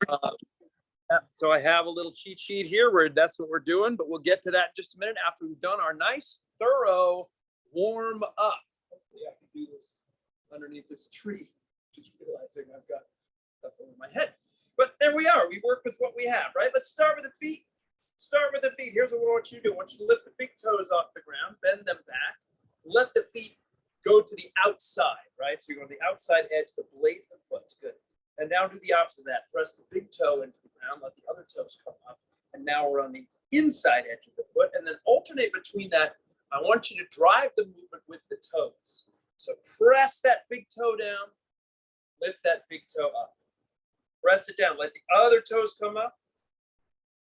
Uh, so I have a little cheat sheet here where that's what we're doing, but we'll get to that in just a minute after we've done our nice, thorough warm up. Hopefully I can do this underneath this tree, just realizing I've got stuff over my head. But there we are. We work with what we have, right? Let's start with the feet. Start with the feet. Here's what we want you to do. I want you to lift the big toes off the ground, bend them back, let the feet go to the outside, right? So you're on the outside edge, the blade of the foot. Good. And now do the opposite of that. Press the big toe into the ground, let the other toes come up. And now we're on the inside edge of the foot. And then alternate between that. I want you to drive the movement with the toes. So press that big toe down, lift that big toe up. Press it down, let the other toes come up.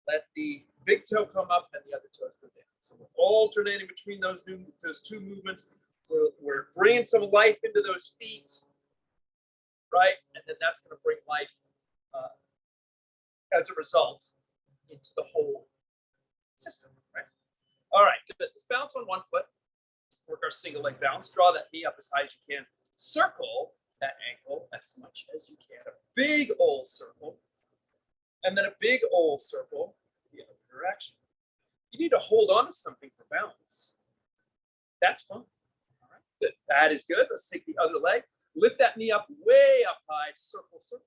Let the big toe come up and the other toes go down. So we're alternating between those two movements. We're bringing some life into those feet, right? And then that's going to bring life as a result into the whole system, right? All right, good. Let's bounce on one foot. Work our single leg bounce. Draw that knee up as high as you can. Circle that ankle as much as you can. A big old circle. And then a big old circle the other direction. You need to hold on to something for balance. That's fun. All right, good. That is good. Let's take the other leg. Lift that knee up way up high. Circle, circle.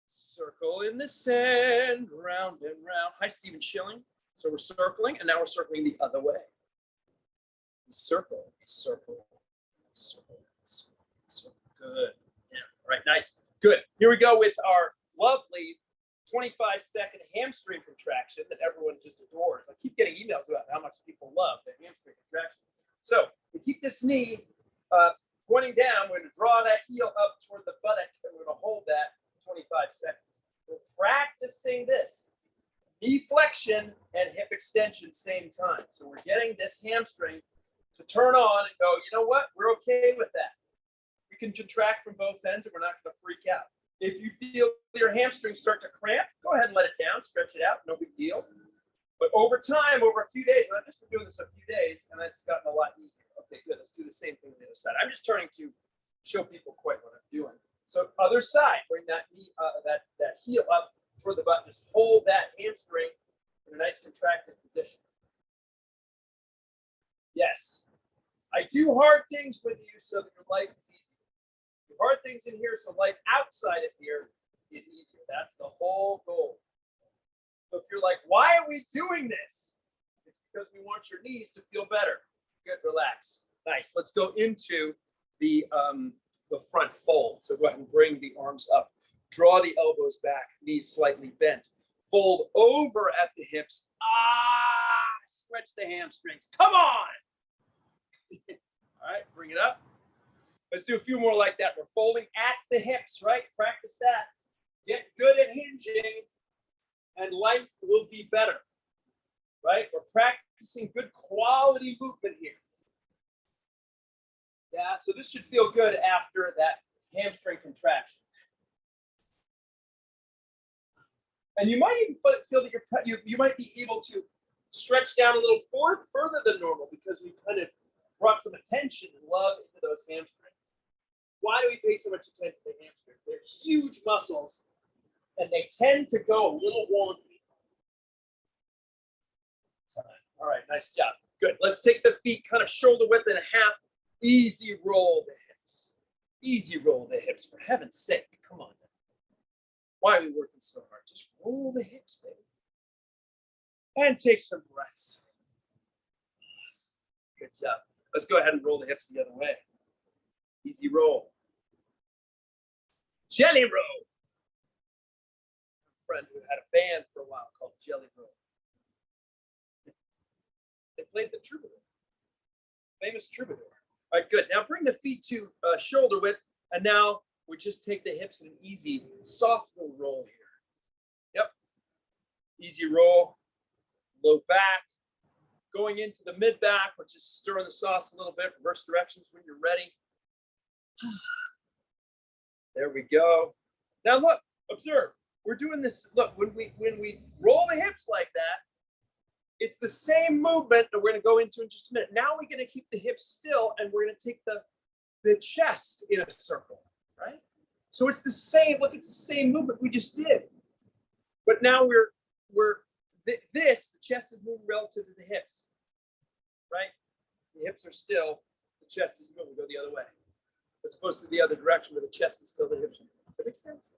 Circle in the sand, round and round. Hi, Stephen Schilling. So we're circling, and now we're circling the other way. Circle, circle, circle, circle. Good. Yeah. All right, nice. Good. Here we go with our lovely 25-second hamstring contraction that everyone just adores. I keep getting emails about how much people love the hamstring contraction. So we keep this knee pointing down. We're going to draw that heel up toward the buttock, and we're going to hold that 25 seconds. We're practicing this. Knee flexion and hip extension same time. So we're getting this hamstring to turn on and go, you know what? We're okay with that. We can contract from both ends and we're not going to freak out. If you feel your hamstrings start to cramp, go ahead and let it down, stretch it out, no big deal. But over time, over a few days, and I've just been doing this a few days, and it's gotten a lot easier. Okay, good. Let's do the same thing on the other side. I'm just turning to show people quite what I'm doing. So other side, bring that knee, that heel up toward the butt. Just hold that hamstring in a nice contracted position. Yes. I do hard things with you so that your life is easier. Do hard things in here so life outside of here is easier. That's the whole goal. So if you're like, why are we doing this? It's because we want your knees to feel better. Good, relax. Nice. Let's go into the front fold. So go ahead and bring the arms up. Draw the elbows back, knees slightly bent. Fold over at the hips. Stretch the hamstrings. Come on. All right, bring it up. Let's do a few more like that. We're folding at the hips, right? Practice that. Get good at hinging, and life will be better, right? We're practicing good quality movement here. Yeah, so this should feel good after that hamstring contraction. And you might even feel that you might be able to stretch down a little further than normal because we kind of brought some attention and love into those hamstrings. Why do we pay so much attention to hamstrings? They're huge muscles, and they tend to go a little wonky. All right, nice job. Good. Let's take the feet kind of shoulder width and a half. Easy roll the hips. Easy roll the hips. For heaven's sake, come on. Why are we working so hard? Just roll the hips, baby. And take some breaths. Good job. Let's go ahead and roll the hips the other way. Easy roll. Jelly roll. A friend who had a band for a while called Jelly Roll. They played the troubadour. Famous troubadour. All right, good. Now bring the feet to shoulder width, and now we just take the hips in an easy, soft little roll here. Yep. Easy roll. Low back. Going into the mid back, which is stirring the sauce a little bit. Reverse directions when you're ready. There we go. Now look, observe. We're doing this. Look, when we roll the hips like that, it's the same movement that we're going to go into in just a minute. Now we're going to keep the hips still, and we're going to take the chest in a circle, right? So it's the same, look, it's the same movement we just did. But now the chest is moving relative to the hips, right? The hips are still, the chest is moving, go the other way. As opposed to the other direction where the chest is still the hips. Does that make sense?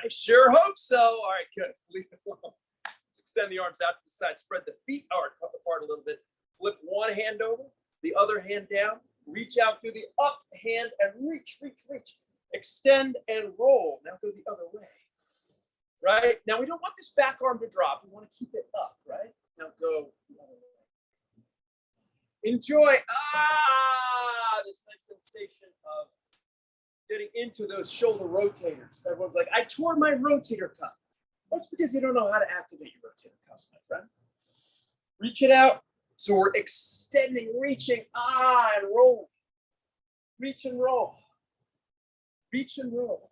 I sure hope so. All right, good. Leave it alone. Let's extend the arms out to the side. Spread the feet apart a little bit. Flip one hand over, the other hand down. Reach out through the up hand and reach. Extend and roll. Now go the other way. Right? Now we don't want this back arm to drop. We want to keep it up, right? Now go the other way. Enjoy. This nice sensation of getting into those shoulder rotators. Everyone's like, I tore my rotator cuff. That's because you don't know how to activate your rotator cuffs, my friends. Reach it out. So we're extending, reaching, and rolling. Reach and roll. Reach and roll.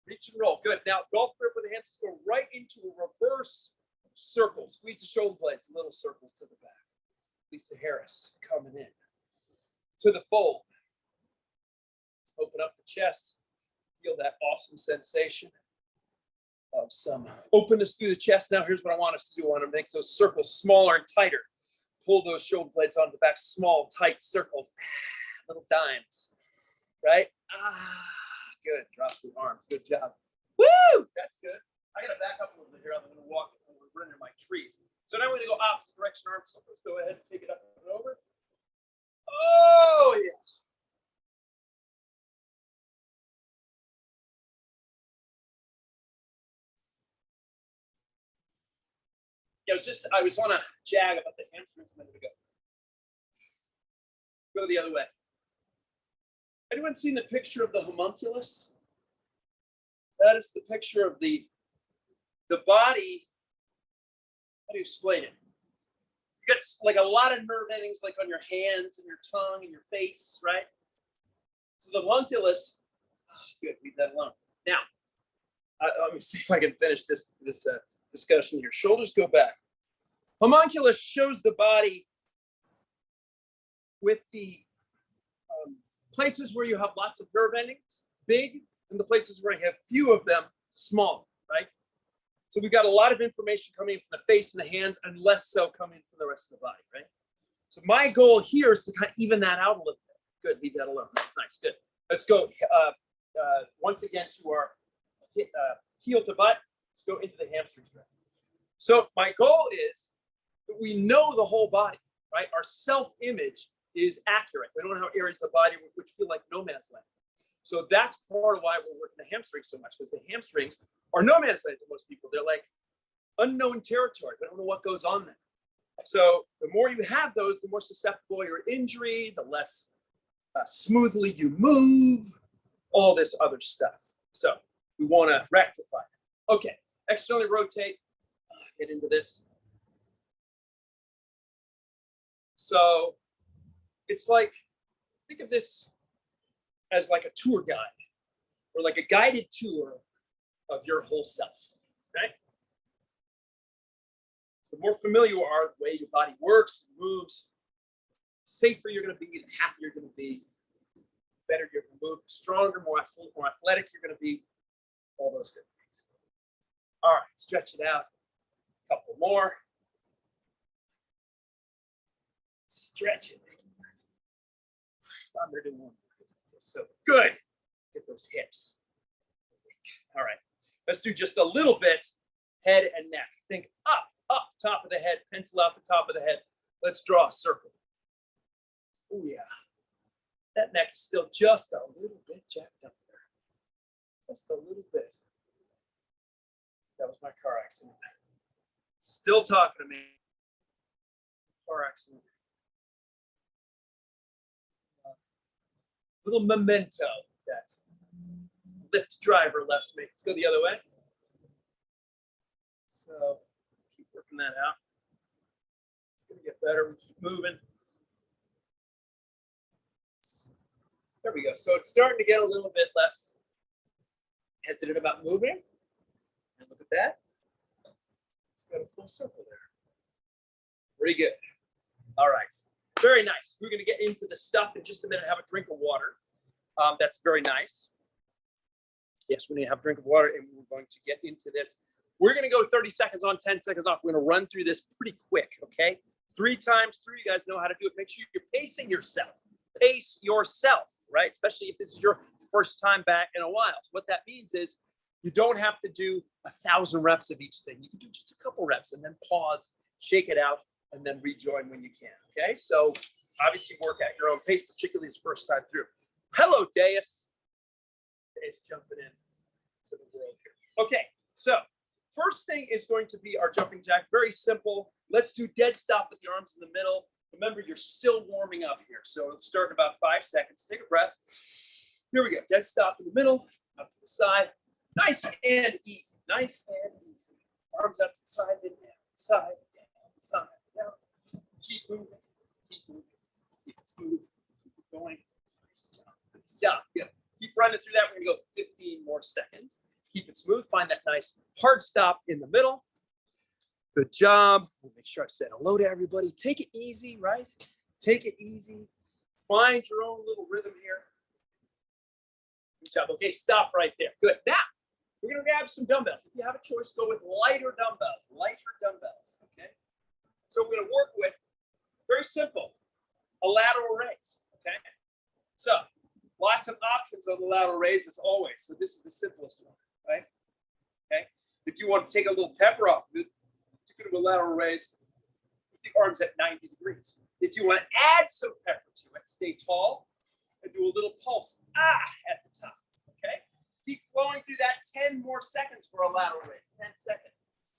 Reach and roll. Good. Now, golf grip with the hands, go right into a reverse circle. Squeeze the shoulder blades, little circles to the back. Lisa Harris coming in. To the fold. Open up the chest. Feel that awesome sensation of some openness through the chest. Now, here's what I want us to do. I want to make those circles smaller and tighter. Pull those shoulder blades onto the back. Small, tight circles. Little dimes. Right? Good. Drop the arms. Good job. Woo! That's good. I got to back up a little bit here. I'm going to walk under my trees. So now we're going to go opposite direction arm circles. Go ahead and take it up and over. Oh, yeah. I was on a jag about the hamstrings a minute ago. Go the other way. Anyone seen the picture of the homunculus? That is the picture of the body. How do you explain it? You got like a lot of nerve endings like on your hands and your tongue and your face, right? So the homunculus, good, leave that alone. Now, let me see if I can finish this discussion here. Shoulders go back. Homunculus shows the body with the places where you have lots of nerve endings, big, and the places where you have few of them, small, right? So we've got a lot of information coming from the face and the hands and less so coming from the rest of the body, right? So my goal here is to kind of even that out a little bit. Good, leave that alone. That's nice, good. Let's go once again to our heel to butt. Let's go into the hamstrings. So my goal is that we know the whole body, right? Our self-image is accurate. We don't have areas of the body which feel like no man's land. So that's part of why we're working the hamstrings so much, because the hamstrings are no man's land to most people. They're like unknown territory. They don't know what goes on there. So the more you have those, the more susceptible you're to injury, the less smoothly you move, all this other stuff. So we want to rectify it. Okay, externally rotate. Get into this. So it's like, think of this as like a tour guide or like a guided tour of your whole self, right? So the more familiar you are with the way your body works and moves, the safer you're going to be, the happier you're going to be, the better you're going to move, the stronger, more athletic you're going to be, all those good things. All right, stretch it out. A couple more. Stretch it. I'm going to do one. So good. Get those hips. All right. Let's do just a little bit head and neck. Think up, top of the head, pencil out the top of the head. Let's draw a circle. Oh, yeah. That neck is still just a little bit jacked up there. Just a little bit. That was my car accident. Still talking to me. Car accident. Little memento that Lyft driver left me. Let's go the other way. So keep working that out. It's going to get better. We keep moving. There we go. So it's starting to get a little bit less hesitant about moving. And look at that. It's got a full circle there. Pretty good. All right. Very nice. We're going to get into the stuff in just a minute. Have a drink of water. That's very nice. Yes, we need to have a drink of water, and we're going to get into this. We're going to go 30 seconds on, 10 seconds off. We're going to run through this pretty quick, okay? 3 times 3, you guys know how to do it. Make sure you're pacing yourself. Pace yourself, right? Especially if this is your first time back in a while. So what that means is you don't have to do 1,000 reps of each thing. You can do just a couple reps and then pause, shake it out, and then rejoin when you can, okay? So obviously work at your own pace, particularly his first time through. Hello, Deus. Deus jumping in to the world here. Okay, so first thing is going to be our jumping jack. Very simple. Let's do dead stop with the arms in the middle. Remember, you're still warming up here. So let's start in about 5 seconds. Take a breath. Here we go. Dead stop in the middle, up to the side. Nice and easy. Nice and easy. Arms up to the side, then down, side, down, side, down. Keep moving. Keep moving. Keep it smooth. Keep it going. Nice job. Nice job. Good. Keep running through that. We're going to go 15 more seconds. Keep it smooth. Find that nice hard stop in the middle. Good job. We'll make sure I said hello to everybody. Take it easy, right? Take it easy. Find your own little rhythm here. Good job. Okay, stop right there. Good. Now, we're going to grab some dumbbells. If you have a choice, go with lighter dumbbells. Lighter dumbbells, okay? So we're going to work with, very simple, a lateral raise, okay? So, lots of options on the lateral raise as always. So this is the simplest one, right? Okay. If you want to take a little pepper off of it, you can do a lateral raise with the arms at 90 degrees. If you want to add some pepper to it, stay tall and do a little pulse at the top. Okay. Keep flowing through that 10 more seconds for a lateral raise. 10 seconds.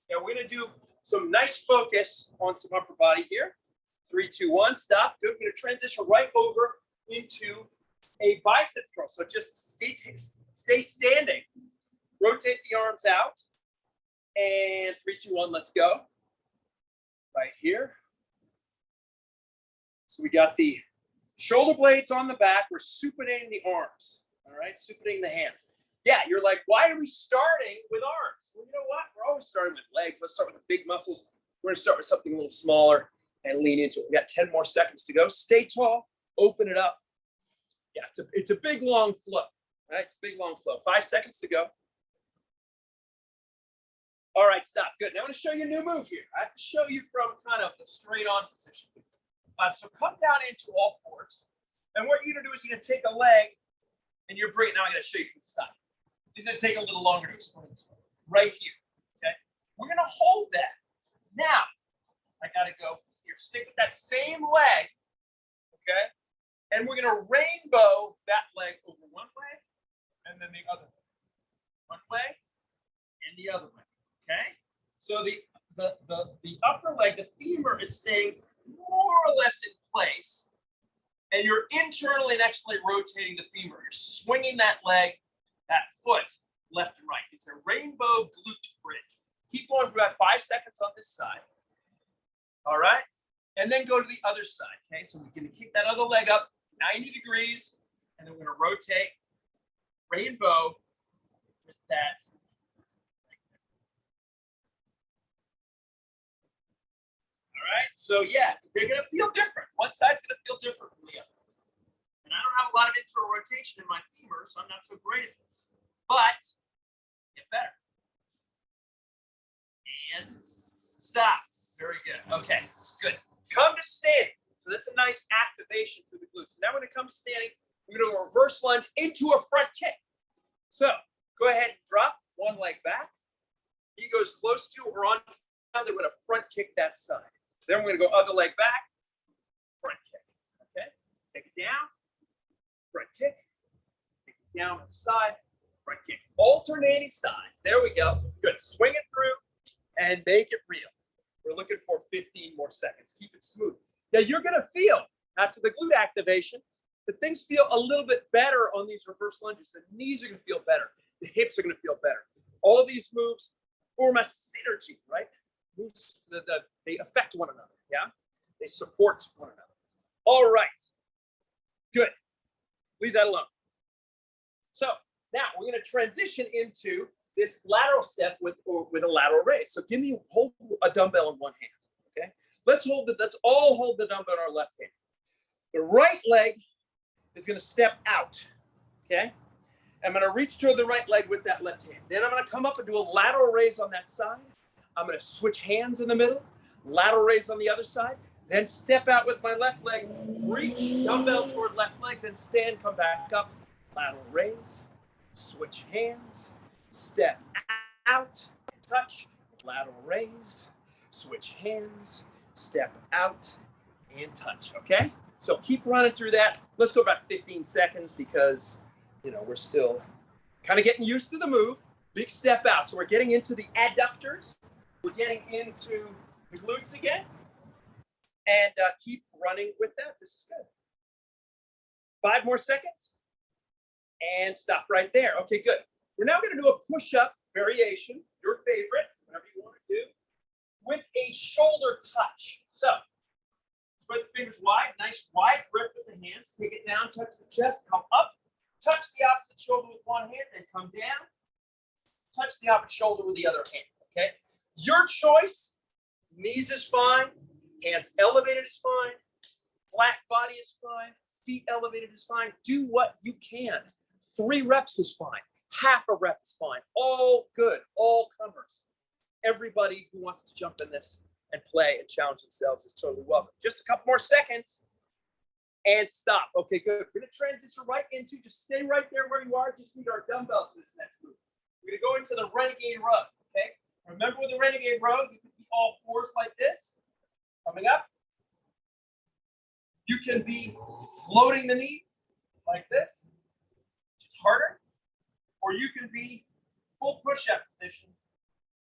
Now we're going to do some nice focus on some upper body here. 3, 2, 1. Stop. Good. We're going to transition right over into a bicep curl. So just stay standing. Rotate the arms out. And 3, 2, 1, let's go. Right here. So we got the shoulder blades on the back. We're supinating the arms. All right, supinating the hands. Yeah, you're like, why are we starting with arms? Well, you know what? We're always starting with legs. Let's start with the big muscles. We're going to start with something a little smaller and lean into it. We got 10 more seconds to go. Stay tall. Open it up. Yeah, it's a big, long flow. Right? It's a big, long flow. 5 seconds to go. All right, stop. Good. Now I'm going to show you a new move here. I have to show you from kind of the straight on position. So come down into all fours. And what you're going to do is you're going to take a leg and you're bringing, now I'm going to show you from the side. It's going to take a little longer to explain this one. Right here. Okay. We're going to hold that. Now, I got to go here. Stick with that same leg. Okay. And we're going to rainbow that leg over one way and then the other way. One way and the other way. Okay, so the upper leg, the femur is staying more or less in place, and you're internally and externally rotating the femur. You're swinging that leg, that foot, left and right. It's a rainbow glute bridge. Keep going for about 5 seconds on this side. All right, and then go to the other side. Okay, so we're going to kick that other leg up 90 degrees, and then we're going to rotate rainbow with that. All right, so yeah, they're going to feel different. One side's going to feel different from the other. And I don't have a lot of internal rotation in my femur, so I'm not so great at this. But get better. And stop. Very good. Okay, good. Come to standing. So that's a nice activation through the glutes. So now we're going to come to standing. We're going to reverse lunge into a front kick. So go ahead and drop one leg back. He goes close to or on. Now they're going to front kick that side. Then we're going to go other leg back, front kick. Okay, take it down, front kick, take it down on the side, front kick. Alternating sides. There we go. Good. Swing it through and make it real. We're looking for 15 more seconds. Keep it smooth. Now you're going to feel, after the glute activation, that things feel a little bit better on these reverse lunges. The knees are going to feel better. The hips are going to feel better. All these moves form a synergy, right? Moves they affect one another. Yeah, they support one another. All right, good. Leave that alone. So now we're going to transition into this lateral step with a lateral raise. So hold a dumbbell in one hand. Okay, let's all hold the dumbbell in our left hand. The right leg is going to step out. Okay, I'm going to reach toward the right leg with that left hand. Then I'm going to come up and do a lateral raise on that side. I'm going to switch hands in the middle, lateral raise on the other side, then step out with my left leg, reach, dumbbell toward left leg, then stand, come back up, lateral raise, switch hands, step out, touch, lateral raise, switch hands, step out, and touch, okay? So keep running through that. Let's go about 15 seconds because, we're still kind of getting used to the move. Big step out. So we're getting into the adductors. We're getting into the glutes again. And keep running with that. This is good. 5 more seconds. And stop right there. Okay, good. We're now going to do a push-up variation, your favorite, whatever you want to do, with a shoulder touch. So spread the fingers wide, nice wide grip with the hands. Take it down, touch the chest, come up, touch the opposite shoulder with one hand, then come down, touch the opposite shoulder with the other hand, okay? Your choice, knees is fine, hands elevated is fine, flat body is fine, feet elevated is fine. Do what you can. 3 reps is fine. Half a rep is fine. All good, all comers. Everybody who wants to jump in this and play and challenge themselves is totally welcome. Just a couple more seconds and stop. Okay, good. We're going to transition right into, just stay right there where you are. Just need our dumbbells for this next move. We're going to go into the renegade row, okay? Remember with the renegade row, you can be all fours like this, coming up. You can be floating the knees like this, which is harder. Or you can be full push-up position,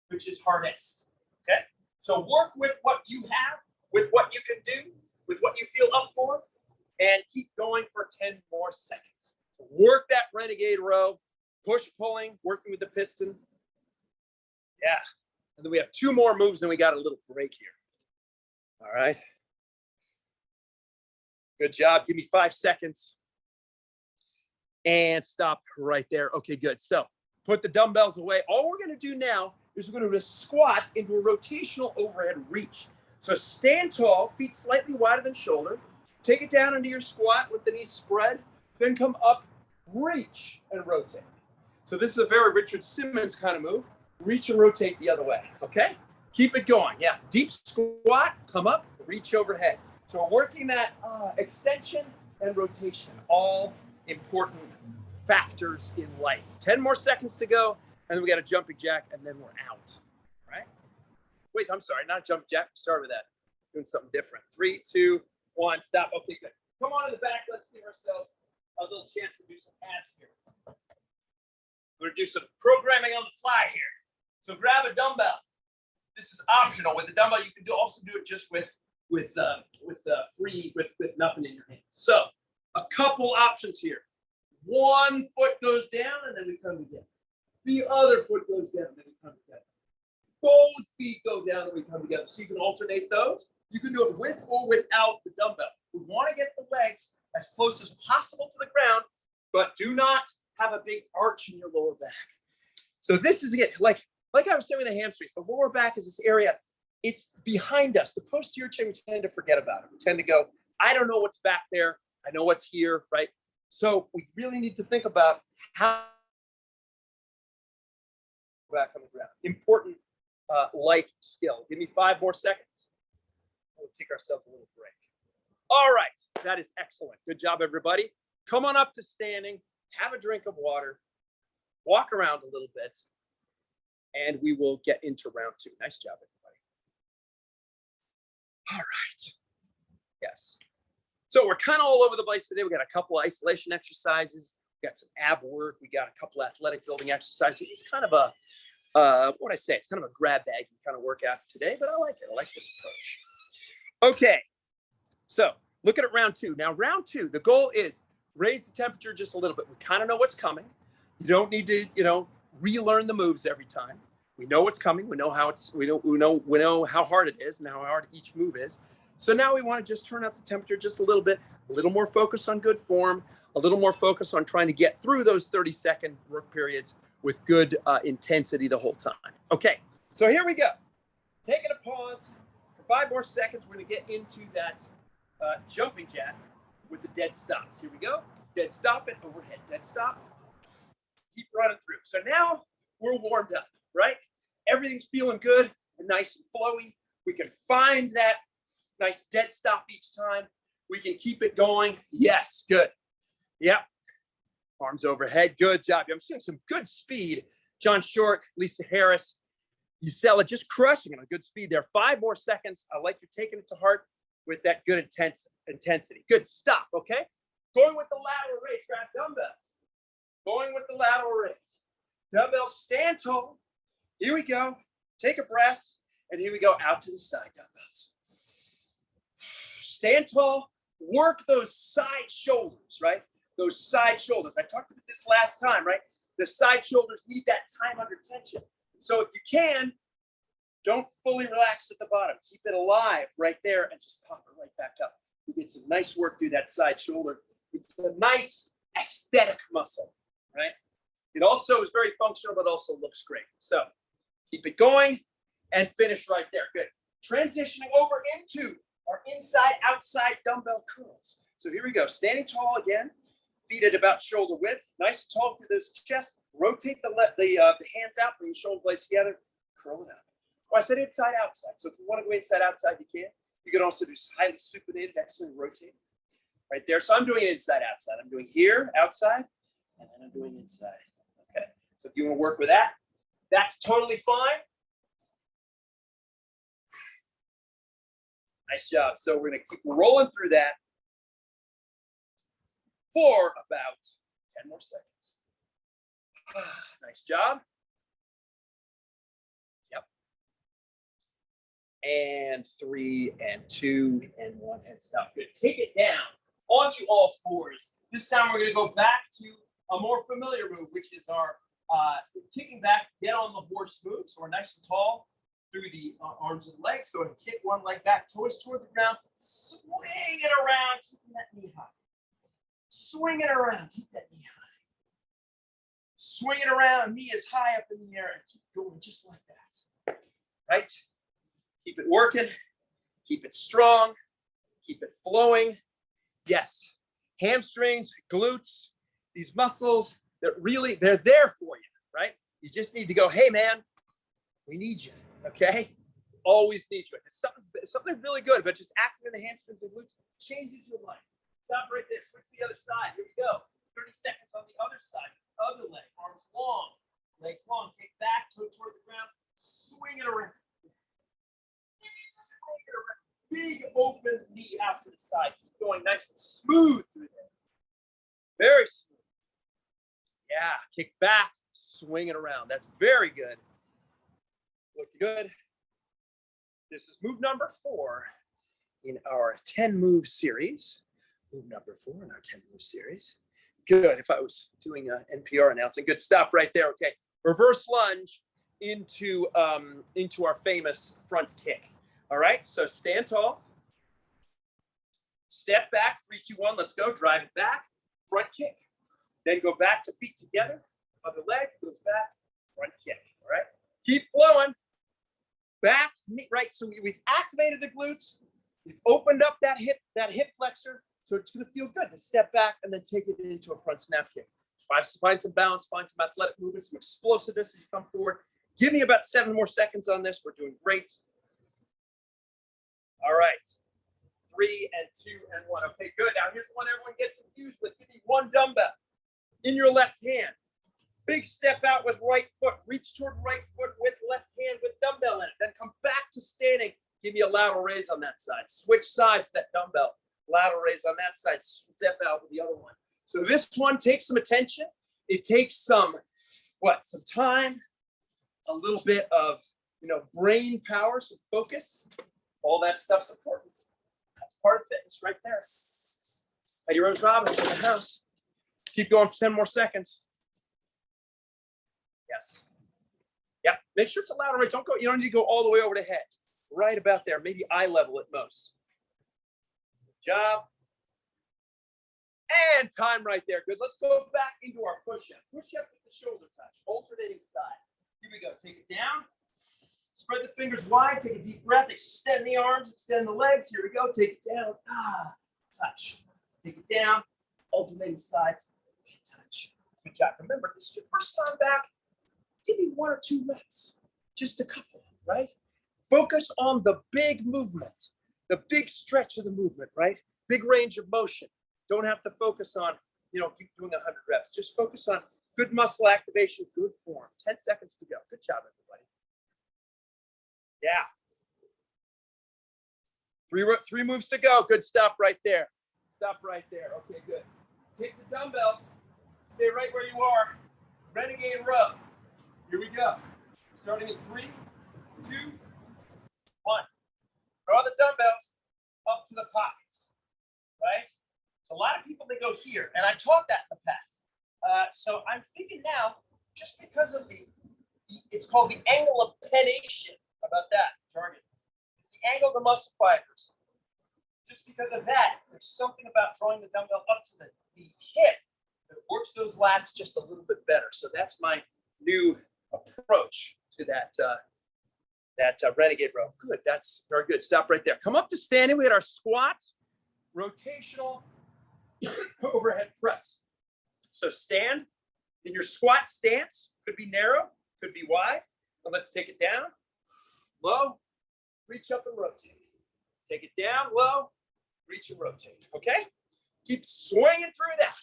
which is hardest, okay? So work with what you have, with what you can do, with what you feel up for, and keep going for 10 more seconds. Work that renegade row, push, pulling, working with the piston. Yeah, and then we have 2 more moves and we got a little break here. All right. Good job, give me 5 seconds. And stop right there. Okay, good. So put the dumbbells away. All we're going to do now is we're going to squat into a rotational overhead reach. So stand tall, feet slightly wider than shoulder. Take it down into your squat with the knees spread. Then come up, reach, and rotate. So this is a very Richard Simmons kind of move. Reach and rotate the other way, okay? Keep it going. Yeah, deep squat, come up, reach overhead. So we're working that extension and rotation, all important factors in life. 10 more seconds to go, and then we got a jumping jack, and then we're out, right? Wait, I'm sorry, not a jumping jack. Start with that. Doing something different. 3, 2, 1, stop. Okay, good. Come on in the back. Let's give ourselves a little chance to do some abs here. We're going to do some programming on the fly here. So grab a dumbbell. This is optional. With the dumbbell, you can also do it just with nothing in your hands. So a couple options here. One foot goes down and then we come together. The other foot goes down and then we come together. Both feet go down and we come together. So you can alternate those. You can do it with or without the dumbbell. We want to get the legs as close as possible to the ground, but do not have a big arch in your lower back. So this is it. Like I was saying with the hamstrings, the lower back is this area. It's behind us. The posterior chain, we tend to forget about it. We tend to go, I don't know what's back there. I know what's here, right? So we really need to think about how back on the ground. Important life skill. Give me 5 more seconds. We'll take ourselves a little break. All right, that is excellent. Good job, everybody. Come on up to standing, have a drink of water, walk around a little bit, and we will get into round 2. Nice job, everybody. All right. Yes. So we're kind of all over the place today. We got a couple of isolation exercises. We got some ab work. We got a couple of athletic building exercises. It's kind of a, what I say, it's kind of a grab bag kind of workout today, but I like it. I like this approach. Okay. So looking at round 2. Now, round 2, the goal is raise the temperature just a little bit. We kind of know what's coming. You don't need to, relearn the moves every time. We know what's coming. We know how we know how hard it is and how hard each move is. So now we want to just turn up the temperature just a little bit, a little more focus on good form, a little more focus on trying to get through those 30-second work periods with good intensity the whole time. Okay, so here we go. Taking a pause for 5 more seconds. We're going to get into that jumping jack with the dead stops. Here we go. Dead stop it, overhead. Dead stop. keep running through. So now we're warmed up, right? Everything's feeling good and nice and flowy. We can find that nice dead stop each time. We can keep it going. Yes, good. Yep. Arms overhead. Good job. I'm seeing some good speed. John Short, Lisa Harris, Yusela, just crushing it on good speed there. 5 more seconds. I like you taking it to heart with that good intensity. Good. Stop, okay? Going with the lateral raise. Grab dumbbells. Going with the lateral raise. Dumbbells, stand tall. Here we go. Take a breath. And here we go, out to the side dumbbells. Stand tall. Work those side shoulders, right? Those side shoulders. I talked about this last time, right? The side shoulders need that time under tension. So if you can, don't fully relax at the bottom. Keep it alive right there and just pop it right back up. You get some nice work through that side shoulder. It's a nice aesthetic muscle, right? It also is very functional, but also looks great. So keep it going and finish right there. Good. Transitioning over into our inside-outside dumbbell curls. So here we go. Standing tall again. Feet at about shoulder width. Nice and tall through those chest. Rotate the hands out, bring your shoulder blades together. Curl it up. Well, I said inside-outside. So if you want to go inside-outside, you can. You can also do highly supinated, excellent rotate. Right there. So I'm doing it inside-outside. I'm doing here, outside, and then I'm doing inside. Okay. So if you want to work with that, that's totally fine. Nice job. So we're going to keep rolling through that for about 10 more seconds. Nice job. Yep. And 3 and 2 and 1 and stop. Good. Take it down onto all fours. This time we're going to go back to a more familiar move, which is our kicking back, get on the horse move. So we're nice and tall through the arms and legs. Go ahead and kick one leg back, toes toward the ground, swing it around, keeping that knee high. Swing it around, keep that knee high. Swing it around, knee is high up in the air, and keep going just like that. Right? Keep it working, keep it strong, keep it flowing. Yes, hamstrings, glutes, these muscles, they're there for you, right? You just need to go, hey man, we need you. Okay, always need you. It's something really good, but just activating the hamstrings and glutes changes your life. Stop right there. Switch to the other side. Here we go. 30 seconds on the other side. Other leg. Arms long. Legs long. Kick back. Toe toward the ground. Swing it around. Swing it around. Big open knee out to the side. Keep going nice and smooth through there. Very smooth. Yeah. Kick back. Swing it around. That's very good. Looking good. This is move number 4 in our 10 move series. Move number 4 in our 10 move series. Good. If I was doing an NPR announcing, good. Stop right there. Okay. Reverse lunge into our famous front kick. All right. So stand tall. Step back. 3, 2, 1. Let's go. Drive it back. Front kick. Then go back to feet together. Other leg goes back. Front kick. All right. Keep flowing. Back, right? So we've activated the glutes. We've opened up that hip flexor. So it's going to feel good to step back and then take it into a front snap kick. Find some balance, find some athletic movement, some explosiveness as you come forward. Give me about 7 more seconds on this. We're doing great. All right. 3 and 2 and 1. Okay, good. Now here's the one everyone gets confused with. Give me one dumbbell in your left hand. Big step out with right foot. Reach toward right foot with left hand with dumbbell in it. Then come back to standing. Give me a lateral raise on that side. Switch sides that dumbbell. Lateral raise on that side. Step out with the other one. So this one takes some attention. It takes some time, a little bit of, brain power, some focus. All that stuff's important. That's part of fitness right there. Eddie Rose Robbins in the house. Keep going for 10 more seconds. Yes. Yeah. Make sure it's a lateral raise. You don't need to go all the way over the head. Right about there. Maybe eye level at most. Good job. And time right there. Good. Let's go back into our push-up. Push-up with the shoulder touch. Alternating sides. Here we go. Take it down. Spread the fingers wide. Take a deep breath. Extend the arms. Extend the legs. Here we go. Take it down. Touch. Take it down. Alternating sides. And touch. jumping jack. Remember, this is your first time back. Give me 1 or 2 reps, just a couple, right? Focus on the big movement, the big stretch of the movement, right? Big range of motion. Don't have to focus on, keep doing 100 reps. Just focus on good muscle activation, good form. 10 seconds to go. Good job, everybody. Yeah. 3 moves to go. Good. Stop right there. Stop right there. Okay, good. Take the dumbbells. Stay right where you are. Renegade row. Here we go. Starting in 3, 2, 1. Draw the dumbbells up to the pockets, right? So a lot of people, they go here, and I taught that in the past. So I'm thinking now, just because of it's called the angle of pennation. How about that jargon? It's the angle of the muscle fibers. Just because of that, there's something about drawing the dumbbell up to the hip that works those lats just a little bit better. So that's my new approach to that renegade row. Good, that's very good. Stop right there. Come up to standing. We had our squat, rotational, overhead press. So stand in your squat stance. Could be narrow, could be wide. And let's take it down, low, reach up and rotate. Take it down, low, reach and rotate. Okay? Keep swinging through that.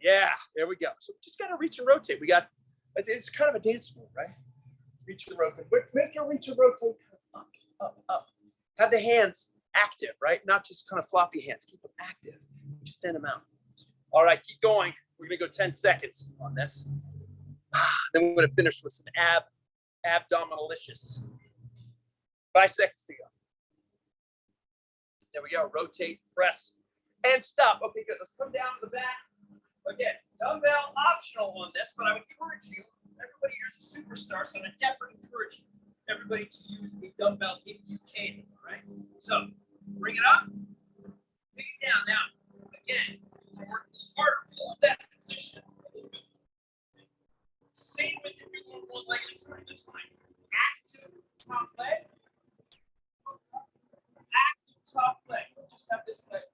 Yeah, there we go. So just got to reach and rotate. It's kind of a dance move, right? Reach and rotate. Make your reach and rotate up, up, up. Have the hands active, right? Not just kind of floppy hands. Keep them active. Extend them out. All right, keep going. We're going to go 10 seconds on this. Then we're going to finish with some abdominalicious. 5 seconds to go. There we go. Rotate, press, and stop. Okay, good. Let's come down to the back. Again, dumbbell optional on this, but I would encourage you, everybody here is a superstar, so I definitely encourage everybody to use a dumbbell if you can, all right? So, bring it up, take it down. Now, again, we're working harder, hold that position a little bit. Same with if you're going 1 leg at a time, that's fine. Active top leg. Active top leg. Just have this leg,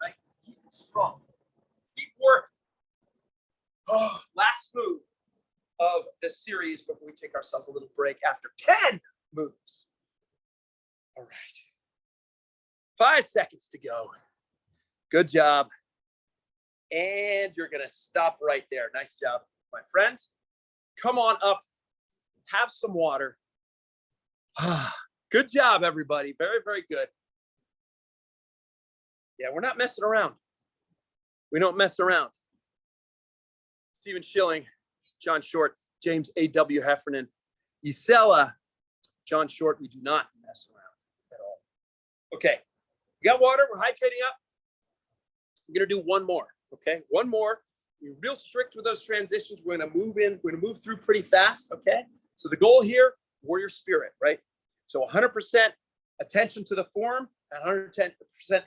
right? Keep it strong. Keep working. Oh, last move of this series before we take ourselves a little break after 10 moves. All right. 5 seconds to go. Good job. And you're going to stop right there. Nice job, my friends. Come on up. Have some water. Good job, everybody. Very, very good. Yeah, we're not messing around. We don't mess around. Stephen Schilling, John Short, James A.W. Heffernan, Isela, John Short. We do not mess around at all. Okay, we got water. We're hydrating up. We're going to do one more, okay? One more. We're real strict with those transitions. We're going to move in. We're going to move through pretty fast, okay? So the goal here, warrior spirit, right? So 100% attention to the form and 110%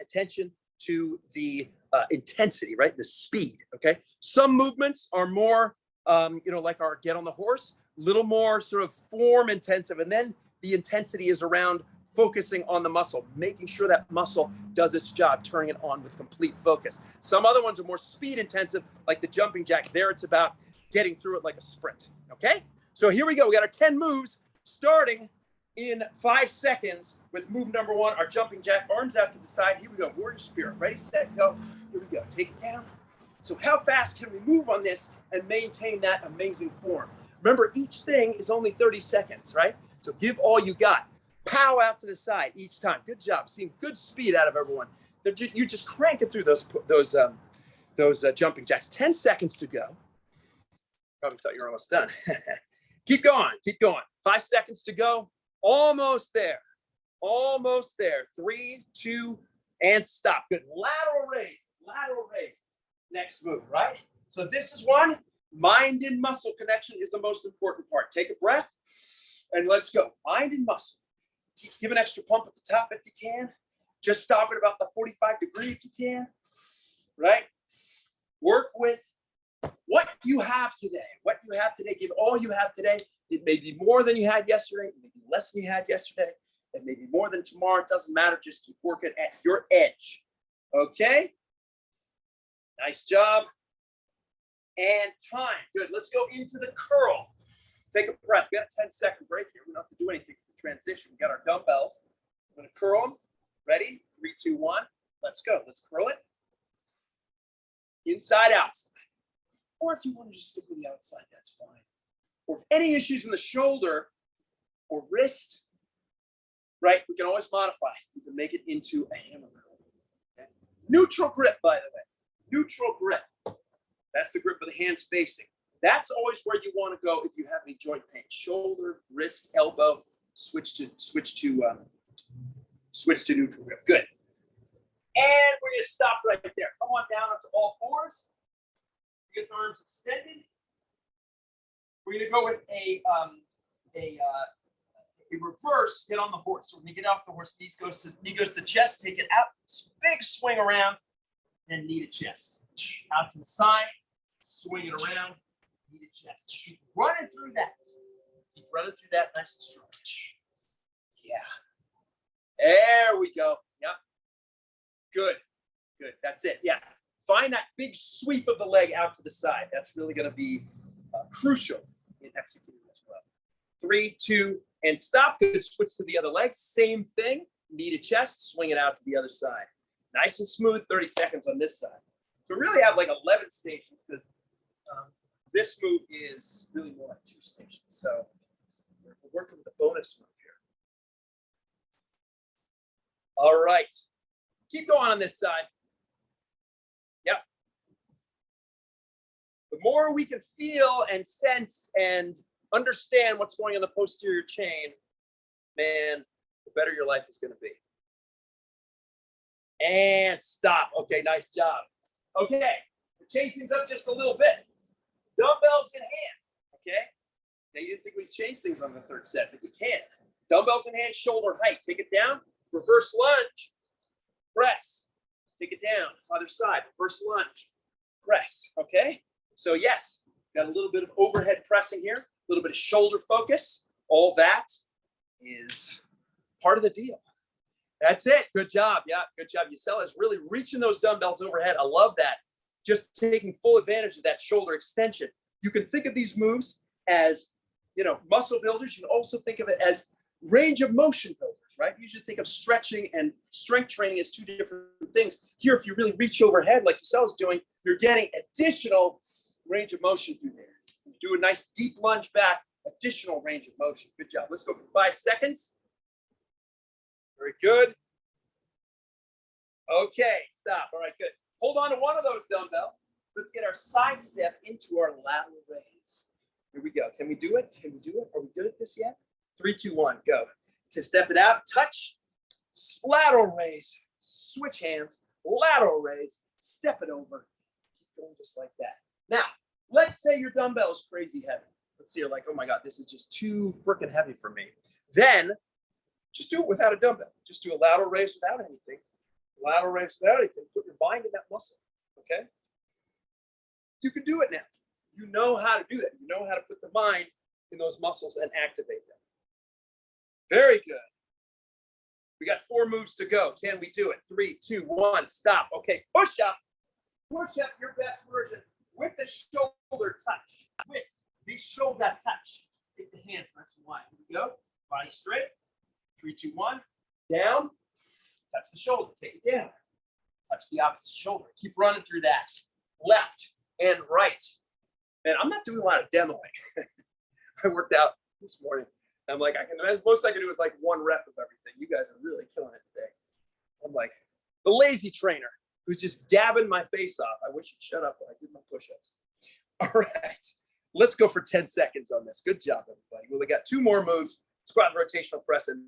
attention to the intensity, right? The speed, okay? Some movements are more, like our get on the horse, a little more sort of form intensive. And then the intensity is around focusing on the muscle, making sure that muscle does its job, turning it on with complete focus. Some other ones are more speed intensive, like the jumping jack. There it's about getting through it like a sprint, okay? So here we go. We got our 10 moves starting in 5 seconds with move number 1, our jumping jack, arms out to the side. Here we go, warrior spirit, ready, set, go. Here we go, take it down. So how fast can we move on this and maintain that amazing form? Remember, each thing is only 30 seconds, right? So give all you got. Pow out to the side each time. Good job. Seeing good speed out of everyone. You're just cranking through those jumping jacks. 10 seconds to go. Probably thought you were almost done. Keep going. Keep going. 5 seconds to go. Almost there. Almost there. 3, 2, and stop. Good. Lateral raise. Lateral raise. Next move, right? So this is one. Mind and muscle connection is the most important part. Take a breath and let's go. Mind and muscle. Give an extra pump at the top if you can. Just stop at about the 45 degree if you can. Right? Work with what you have today. What you have today. Give all you have today. It may be more than you had yesterday. It may be less than you had yesterday. It may be more than tomorrow. It doesn't matter. Just keep working at your edge. Okay? Nice job. And time. Good. Let's go into the curl. Take a breath. We got a 10-second break here. We don't have to do anything for the transition. We got our dumbbells. I'm going to curl them. Ready? 3, 2, 1. Let's go. Let's curl it. Inside, outside. Or if you want to just stick with the outside, that's fine. Or if any issues in the shoulder or wrist, right, we can always modify. We can make it into a hammer curl. Okay? Neutral grip, by the way. Neutral grip. That's the grip of the hands facing. That's always where you want to go if you have any joint pain. Shoulder, wrist, elbow, switch to neutral grip. Good. And we're going to stop right there. Come on down onto all fours. Get the arms extended. We're going to go with a reverse hit on the horse. So when you get off the horse, knee goes to the chest, take it out, big swing around, and knee to chest. Out to the side, swing it around, knee to chest. Keep running through that. Keep running through that nice and strong. Yeah. There we go. Yep. Good. Good. That's it. Yeah. Find that big sweep of the leg out to the side. That's really going to be crucial in executing as well. 3, 2, and stop. Good. Switch to the other leg. Same thing. Knee to chest. Swing it out to the other side. Nice and smooth. 30 seconds on this side. So we really have like 11 stations because this move is really more like 2 stations. So we're working with a bonus move here. All right. Keep going on this side. Yep. The more we can feel and sense and understand what's going on the posterior chain, man, the better your life is going to be. And stop. Okay, nice job. Okay, we'll change things up just a little bit. Dumbbells in hand, okay? Now, you didn't think we'd change things on the third set, but you can. Dumbbells in hand, shoulder height. Take it down. Reverse lunge. Press. Take it down. Other side. Reverse lunge. Press, okay? So, yes, got a little bit of overhead pressing here, a little bit of shoulder focus. All that is part of the deal. That's it. Good job. Yeah, good job. Yusela is really reaching those dumbbells overhead. I love that. Just taking full advantage of that shoulder extension. You can think of these moves as, muscle builders. You can also think of it as range of motion builders, right? You usually think of stretching and strength training as 2 different things. Here, if you really reach overhead like Yusela's doing, you're getting additional range of motion through there. You do a nice deep lunge back, additional range of motion. Good job. Let's go for 5 seconds. Very good. Okay, stop. All right, good. Hold on to one of those dumbbells. Let's get our side step into our lateral raise. Here we go. Can we do it? Can we do it? Are we good at this yet? 3, 2, 1, go. To step it out, touch, lateral raise, switch hands, lateral raise, step it over. Keep going just like that. Now, let's say your dumbbell is crazy heavy. Let's say you're like, oh my God, this is just too freaking heavy for me. Then just do it without a dumbbell. Just do a lateral raise without anything. Lateral raise without anything. Put your mind in that muscle, okay? You can do it now. You know how to do that. You know how to put the mind in those muscles and activate them. Very good. We got 4 moves to go. Can we do it? 3, 2, 1, stop. Okay, push up. Push up your best version with the shoulder touch. With the shoulder touch. Take the hands nice and wide. Here we go. Body straight. 3, 2, 1. Down. Touch the shoulder. Take it down. Touch the opposite shoulder. Keep running through that. Left and right. Man, I'm not doing a lot of demoing. I worked out this morning. I'm like, most I can do is like 1 rep of everything. You guys are really killing it today. I'm like the lazy trainer who's just dabbing my face off. I wish you'd shut up when I did my push-ups. All right, let's go for 10 seconds on this. Good job, everybody. Well, we got 2 more moves. Squat, rotational press, and